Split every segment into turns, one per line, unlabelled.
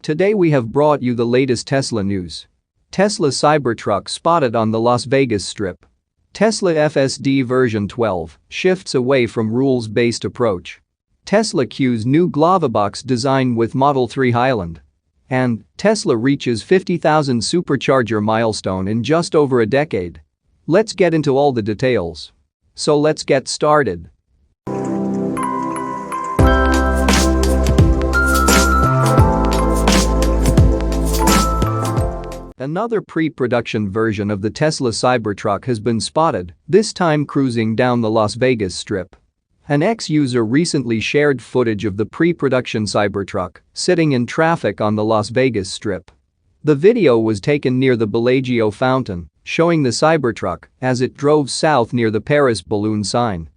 Today we have brought you the latest Tesla news. Tesla Cybertruck spotted on the Las Vegas Strip. Tesla FSD version 12 shifts away from rules-based approach. Tesla cues new glovebox design with Model 3 Highland. And Tesla reaches 50,000 Supercharger milestone in just over a decade. Let's get into all the details. So let's get started. Another pre-production version of the Tesla Cybertruck has been spotted, this time cruising down the Las Vegas Strip. An ex-user recently shared footage of the pre-production Cybertruck sitting in traffic on the Las Vegas Strip. The video was taken near the Bellagio fountain, showing the Cybertruck as it drove south near the Paris balloon sign.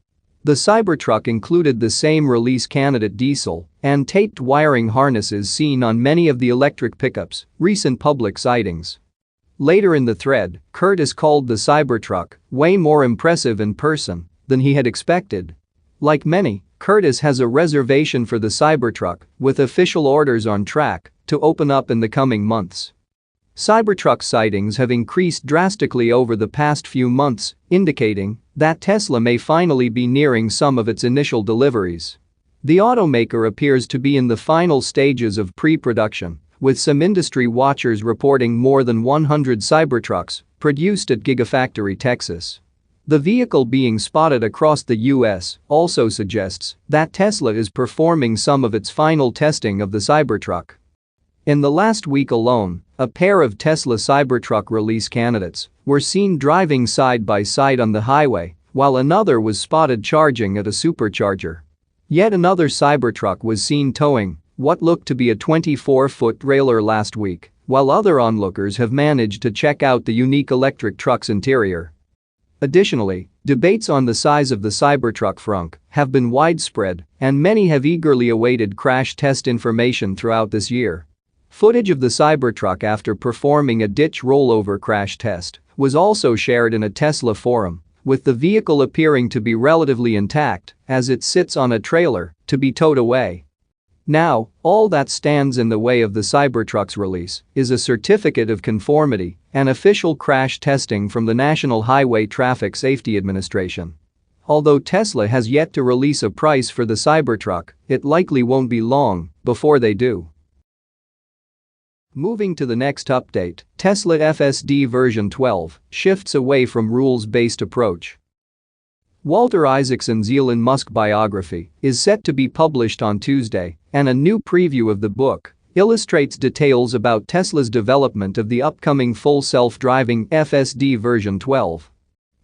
The Cybertruck included the same release candidate diesel and taped wiring harnesses seen on many of the electric pickups' recent public sightings. Later in the thread, Curtis called the Cybertruck way more impressive in person than he had expected. Like many, Curtis has a reservation for the Cybertruck, with official orders on track to open up in the coming months. Cybertruck sightings have increased drastically over the past few months, indicating that Tesla may finally be nearing some of its initial deliveries. The automaker appears to be in the final stages of pre-production, with some industry watchers reporting more than 100 Cybertrucks produced at Gigafactory Texas. The vehicle being spotted across the US also suggests that Tesla is performing some of its final testing of the Cybertruck. In the last week alone, a pair of Tesla Cybertruck release candidates were seen driving side by side on the highway, while another was spotted charging at a Supercharger. Yet another Cybertruck was seen towing what looked to be a 24-foot trailer last week, while other onlookers have managed to check out the unique electric truck's interior. Additionally, debates on the size of the Cybertruck frunk have been widespread, and many have eagerly awaited crash test information throughout this year. Footage of the Cybertruck after performing a ditch rollover crash test was also shared in a Tesla forum, with the vehicle appearing to be relatively intact as it sits on a trailer to be towed away. Now, all that stands in the way of the Cybertruck's release is a certificate of conformity and official crash testing from the National Highway Traffic Safety Administration. Although Tesla has yet to release a price for the Cybertruck, it likely won't be long before they do. Moving to the next update, Tesla FSD version 12 shifts away from rules-based approach. Walter Isaacson's Elon Musk biography is set to be published on Tuesday, and a new preview of the book illustrates details about Tesla's development of the upcoming full self-driving FSD version 12.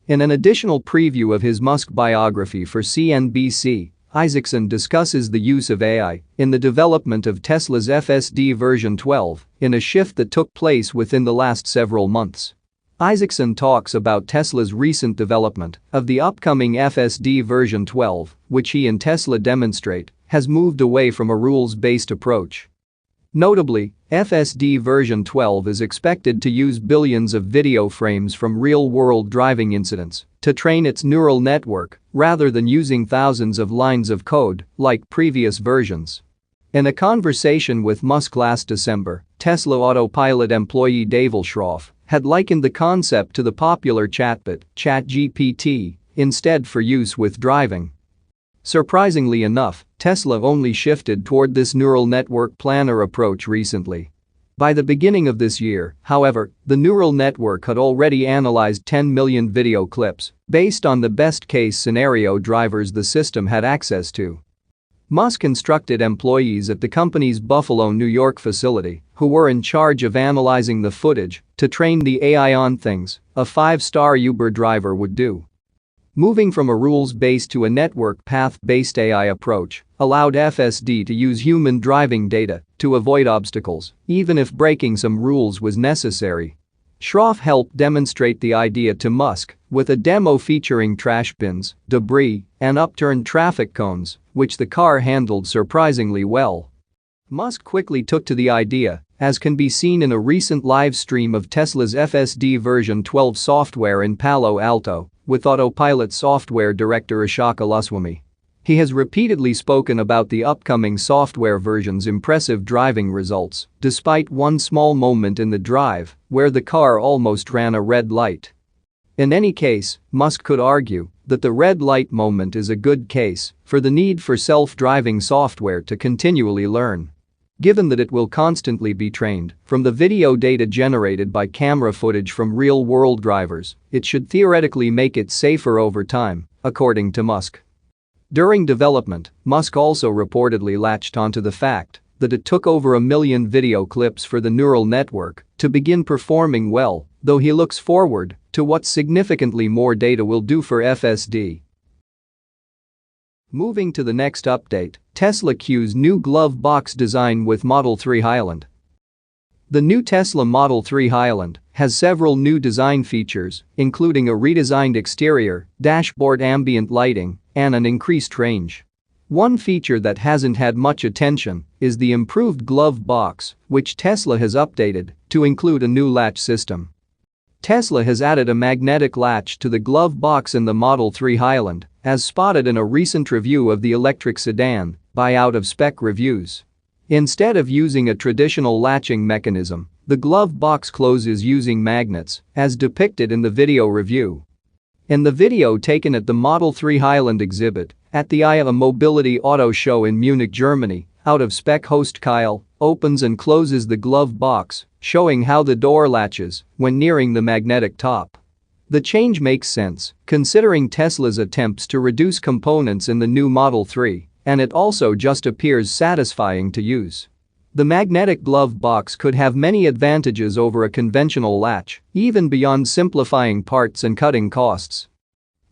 In an additional preview of his Musk biography for CNBC, Isaacson discusses the use of AI in the development of Tesla's FSD version 12 in a shift that took place within the last several months. Isaacson talks about Tesla's recent development of the upcoming FSD version 12, which he and Tesla demonstrate has moved away from a rules-based approach. Notably, FSD version 12 is expected to use billions of video frames from real-world driving incidents to train its neural network rather than using thousands of lines of code like previous versions. In a conversation with Musk last December, Tesla Autopilot employee Dave Schroff had likened the concept to the popular chatbot, ChatGPT, instead for use with driving. Surprisingly enough, Tesla only shifted toward this neural network planner approach recently. By the beginning of this year, however, the neural network had already analyzed 10 million video clips based on the best-case scenario drivers the system had access to. Musk instructed employees at the company's Buffalo, New York facility, who were in charge of analyzing the footage, to train the AI on things a 5-star Uber driver would do. Moving from a rules-based to a network path-based AI approach allowed FSD to use human driving data to avoid obstacles, even if breaking some rules was necessary. Schroff helped demonstrate the idea to Musk with a demo featuring trash bins, debris, and upturned traffic cones, which the car handled surprisingly well. Musk quickly took to the idea, as can be seen in a recent live stream of Tesla's FSD version 12 software in Palo Alto with Autopilot software director Ashok Aluswamy. He has repeatedly spoken about the upcoming software version's impressive driving results, despite one small moment in the drive where the car almost ran a red light. In any case, Musk could argue that the red light moment is a good case for the need for self-driving software to continually learn. Given that it will constantly be trained from the video data generated by camera footage from real-world drivers, it should theoretically make it safer over time, according to Musk. During development, Musk also reportedly latched onto the fact that it took over 1 million video clips for the neural network to begin performing well, though he looks forward to what significantly more data will do for FSD. Moving to the next update, Tesla cues new glove box design with Model 3 Highland. The new Tesla Model 3 Highland has several new design features, including a redesigned exterior, dashboard ambient lighting, and an increased range. One feature that hasn't had much attention is the improved glove box, which Tesla has updated to include a new latch system. Tesla has added a magnetic latch to the glove box in the Model 3 Highland, as spotted in a recent review of the electric sedan by out-of-spec reviews. Instead of using a traditional latching mechanism, the glove box closes using magnets, as depicted in the video review. In the video taken at the Model 3 Highland exhibit at the IA Mobility Auto Show in Munich, Germany, out-of-spec host Kyle opens and closes the glove box, showing how the door latches when nearing the magnetic top. The change makes sense, considering Tesla's attempts to reduce components in the new Model 3, and it also just appears satisfying to use. The magnetic glove box could have many advantages over a conventional latch, even beyond simplifying parts and cutting costs.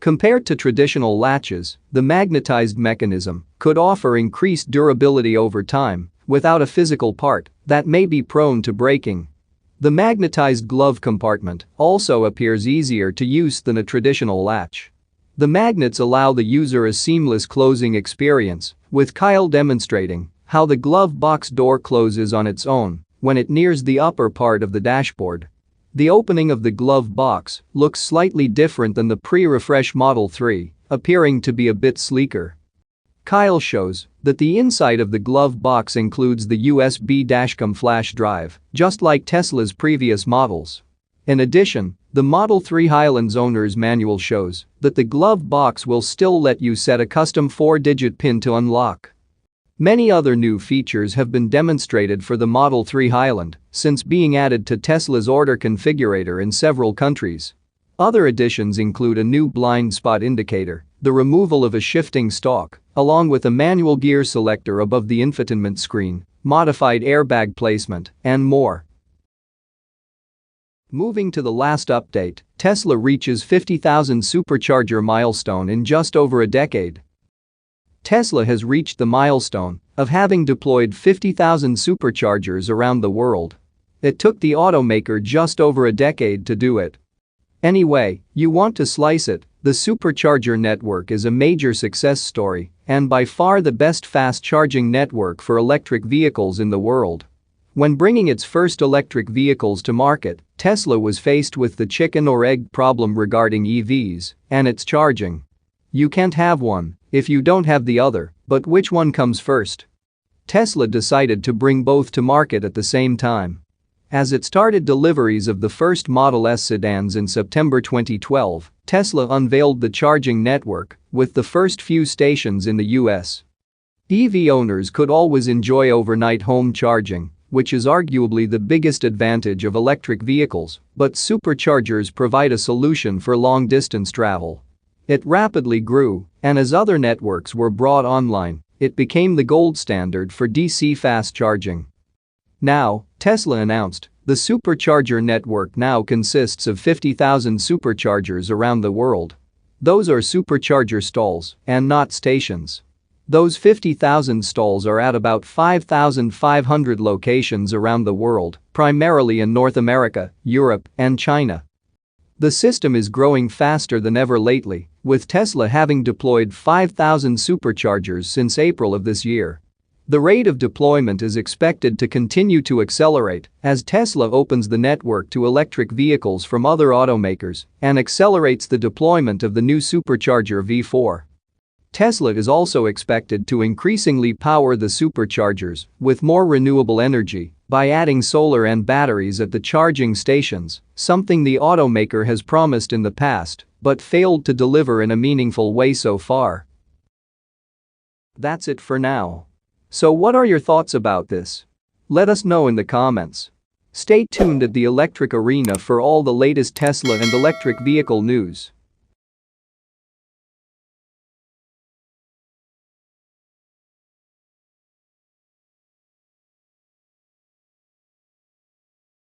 Compared to traditional latches, the magnetized mechanism could offer increased durability over time without a physical part that may be prone to breaking. The magnetized glove compartment also appears easier to use than a traditional latch. The magnets allow the user a seamless closing experience, with Kyle demonstrating how the glove box door closes on its own when it nears the upper part of the dashboard. The opening of the glove box looks slightly different than the pre-refresh Model 3, appearing to be a bit sleeker. Kyle shows that the inside of the glove box includes the USB dashcam flash drive, just like Tesla's previous models. In addition, the Model 3 Highland's owner's manual shows that the glove box will still let you set a custom 4-digit PIN to unlock. Many other new features have been demonstrated for the Model 3 Highland since being added to Tesla's order configurator in several countries. Other additions include a new blind spot indicator, the removal of a shifting stalk, along with a manual gear selector above the infotainment screen, modified airbag placement, and more. Moving to the last update, Tesla reaches 50,000 Supercharger milestone in just over a decade. Tesla has reached the milestone of having deployed 50,000 superchargers around the world. It took the automaker just over a decade to do it. Anyway, you want to slice it, the Supercharger network is a major success story and by far the best fast-charging network for electric vehicles in the world. When bringing its first electric vehicles to market, Tesla was faced with the chicken or egg problem regarding EVs and its charging. You can't have one if you don't have the other, but which one comes first? Tesla decided to bring both to market at the same time. As it started deliveries of the first Model S sedans in September 2012, Tesla unveiled the charging network with the first few stations in the US. EV owners could always enjoy overnight home charging, which is arguably the biggest advantage of electric vehicles, but superchargers provide a solution for long-distance travel. It rapidly grew, and as other networks were brought online, it became the gold standard for DC fast charging. Now, Tesla announced, the Supercharger network now consists of 50,000 superchargers around the world. Those are supercharger stalls and not stations. Those 50,000 stalls are at about 5,500 locations around the world, primarily in North America, Europe, and China. The system is growing faster than ever lately, with Tesla having deployed 5,000 superchargers since April of this year. The rate of deployment is expected to continue to accelerate as Tesla opens the network to electric vehicles from other automakers and accelerates the deployment of the new Supercharger V4. Tesla is also expected to increasingly power the superchargers with more renewable energy by adding solar and batteries at the charging stations, something the automaker has promised in the past but failed to deliver in a meaningful way so far. That's it for now. So what are your thoughts about this? Let us know in the comments. Stay tuned at the Electric Arena for all the latest Tesla and electric vehicle news.